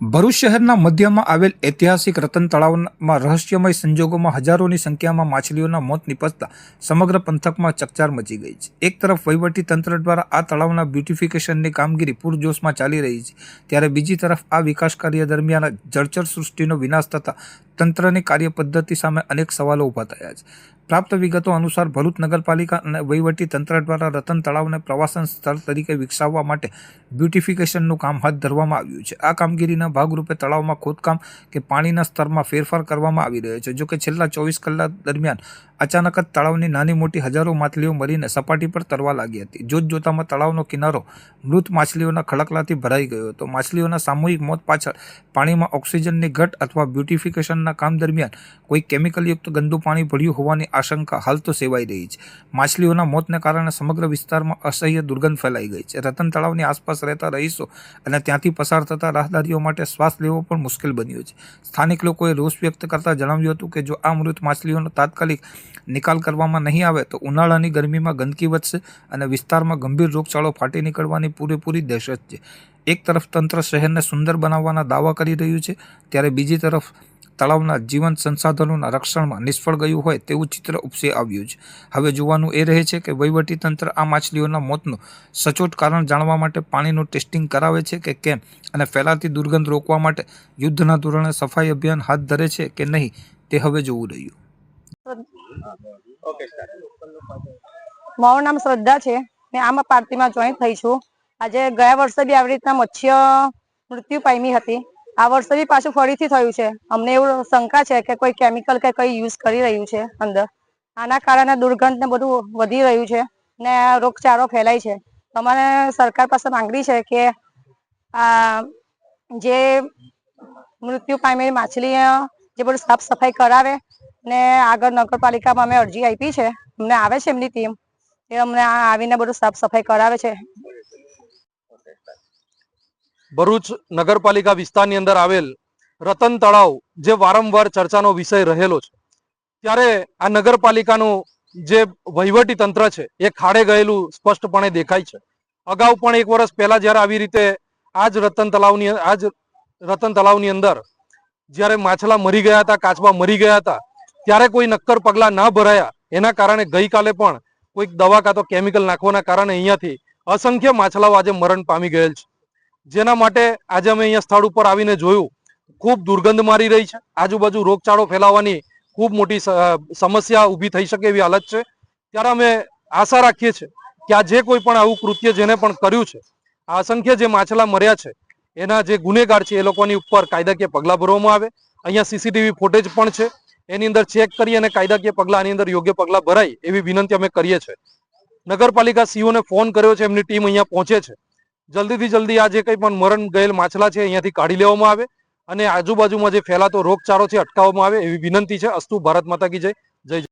ભરૂચ શહેરના મધ્યમાં આવેલ ઐતિહાસિક રતન તળાવમાં રહસ્યમય સંજોગોમાં હજારોની સંખ્યામાં માછલીઓના મોત નિપજતા સમગ્ર પંથકમાં ચકચાર મચી ગઈ છે. એક તરફ વહીવટી તંત્ર દ્વારા આ તળાવના બ્યુટિફિકેશનની કામગીરી પૂરજોશમાં ચાલી રહી છે, ત્યારે બીજી તરફ આ વિકાસ કાર્ય દરમિયાન જળચર સૃષ્ટિનો વિનાશ થતા તંત્રની કાર્યપદ્ધતિ સામે અનેક સવાલો ઊભા થયા છે. પ્રાપ્ત વિગતો અનુસાર ભરૂચ નગરપાલિકા અને વહીવટી તંત્ર દ્વારા રતન તળાવને પ્રવાસન સ્થળ તરીકે વિકસાવવા માટે બ્યુટિફિકેશનનું કામ હાથ ધરવામાં આવ્યું છે. આ કામગીરીના ભાગરૂપે તળાવમાં ખોદકામ કે પાણીના સ્તરમાં ફેરફાર કરવામાં આવી રહ્યો છે. જોકે છેલ્લા 24 કલાક દરમિયાન અચાનક જ તળાવની નાની મોટી હજારો માછલીઓ મરીને સપાટી પર તરવા લાગી હતી. જોતજોતામાં તળાવનો કિનારો મૃત માછલીઓના ખડકલાથી ભરાઈ ગયો હતો. માછલીઓના સામૂહિક મોત પાછળ પાણીમાં ઓક્સિજનની ઘટ અથવા બ્યુટિફિકેશનના કામ દરમિયાન કોઈ કેમિકલયુક્ત ગંદુ પાણી ભળ્યું હોવાની આશંકા હાલ તો સેવાઈ રહી છે. માછલીઓના મોતને કારણે સમગ્ર વિસ્તારમાં અસહ્ય દુર્ગંધ ફેલાઈ ગઈ છે. રતન તળાવની આસપાસ રહેતા રહીશો અને ત્યાંથી પસાર થતા રાહદારીઓ માટે શ્વાસ લેવો પણ મુશ્કેલ બન્યો છે. સ્થાનિક લોકોએ રોષ વ્યક્ત કરતા જણાવ્યું હતું કે જો આ મૃત માછલીઓનો તાત્કાલિક નિકાલ કરવામાં નહીં આવે તો ઉનાળાની ગરમીમાં ગંદકી વધશે અને વિસ્તારમાં ગંભીર રોગચાળો ફાટી નીકળવાની પૂરેપૂરી દહેશત છે. એક તરફ તંત્ર શહેરને સુંદર બનાવવાના દાવા કરી રહ્યું છે, ત્યારે બીજી તરફ તળાવના જીવંત સંસાધનોના રક્ષણમાં નિષ્ફળ ગયું હોય તેવું ચિત્ર ઉપસી આવ્યું છે. હવે જોવાનું એ રહે છે કે વહીવટીતંત્ર આ માછલીઓના મોતનું સચોટ કારણ જાણવા માટે પાણીનું ટેસ્ટિંગ કરાવે છે કે કેમ અને ફેલાતી દુર્ગંધ રોકવા માટે યુદ્ધના ધોરણે સફાઈ અભિયાન હાથ ધરે છે કે નહીં તે હવે જોવું રહ્યું. મારું નામ શ્રદ્ધા છે. મેં આમાં પાર્ટીમાં જોઈન થઈ છું. આજે ગયા વર્ષે બી આવી રીતના મત્સ્ય મૃત્યુ પામી હતી. આ વર્ષે બી પાછું ફરીથી થયું છે. અમને એવું શંકા છે કે કોઈ કેમિકલ કે કોઈ યુઝ કરી રહ્યું છે અંદર. આના કારણે દુર્ગંધ ને બધું વધી રહ્યું છે ને રોગચાળો ફેલાય છે. અમારે સરકાર પાસે માંગણી છે કે આ જે મૃત્યુ પામેલી માછલી જે બધું સાફ સફાઈ કરાવે ને આગળ નગરપાલિકામાં અમે અરજી આપી છે. અમને આવે છે એમની ટીમ, એ અમને આવીને બધું સાફ સફાઈ કરાવે છે. ભરૂચ નગરપાલિકા વિસ્તારની અંદર આવેલ રતન તળાવ જે વારંવાર ચર્ચાનો વિષય રહેલો છે, ત્યારે આ નગરપાલિકાનું જે વહીવટી તંત્ર છે એ ખાડે ગયેલું સ્પષ્ટપણે દેખાય છે. અગાઉ પણ એક વર્ષ પહેલા જ્યારે આવી રીતે આ જ રતન તળાવની અંદર જ્યારે માછલા મરી ગયા હતા, કાચબા મરી ગયા હતા, ત્યારે કોઈ નક્કર પગલા ના ભરાયા. એના કારણે ગઈકાલે પણ કોઈક દવા કાં તો કેમિકલ નાખવાના કારણે અહીંયાથી અસંખ્ય માછલાઓ આજે મરણ પામી ગયેલ છે. જેના માટે આજે અમે અહીંયા સ્થળ ઉપર આવીને જોયું, ખૂબ દુર્ગંધ મારી રહી છે. આજુબાજુ રોગચાળો ફેલાવાની ખૂબ મોટી સમસ્યા ઊભી થઈ શકે એવી હાલત છે. ત્યારે અમે આશા રાખીએ છીએ કે આ જે કોઈ પણ આવું કૃત્ય જેને પણ કર્યું છે, આ અસંખ્ય જે માછલા મર્યા છે એના જે ગુનેગાર છે એ લોકોની ઉપર કાયદાકીય પગલાં ભરવામાં આવે. અહીંયા સીસીટીવી ફૂટેજ પણ છે, એની અંદર ચેક કરી અને કાયદાકીય પગલાં આની અંદર યોગ્ય પગલાં ભરાય એવી વિનંતી અમે કરીએ છીએ. નગરપાલિકા સીઓને ફોન કર્યો છે, એમની ટીમ અહીંયા પહોંચે છે. જલ્દીથી જલ્દી આ જે કંઈ પણ મરણ ગયેલ માછલા છે અહીંયાથી કાઢી લેવામાં આવે અને આજુબાજુમાં જે ફેલાતો રોગચાળો છે અટકાવવામાં આવે એવી વિનંતી છે. અસ્તુ ભારત માતા કી જય. જય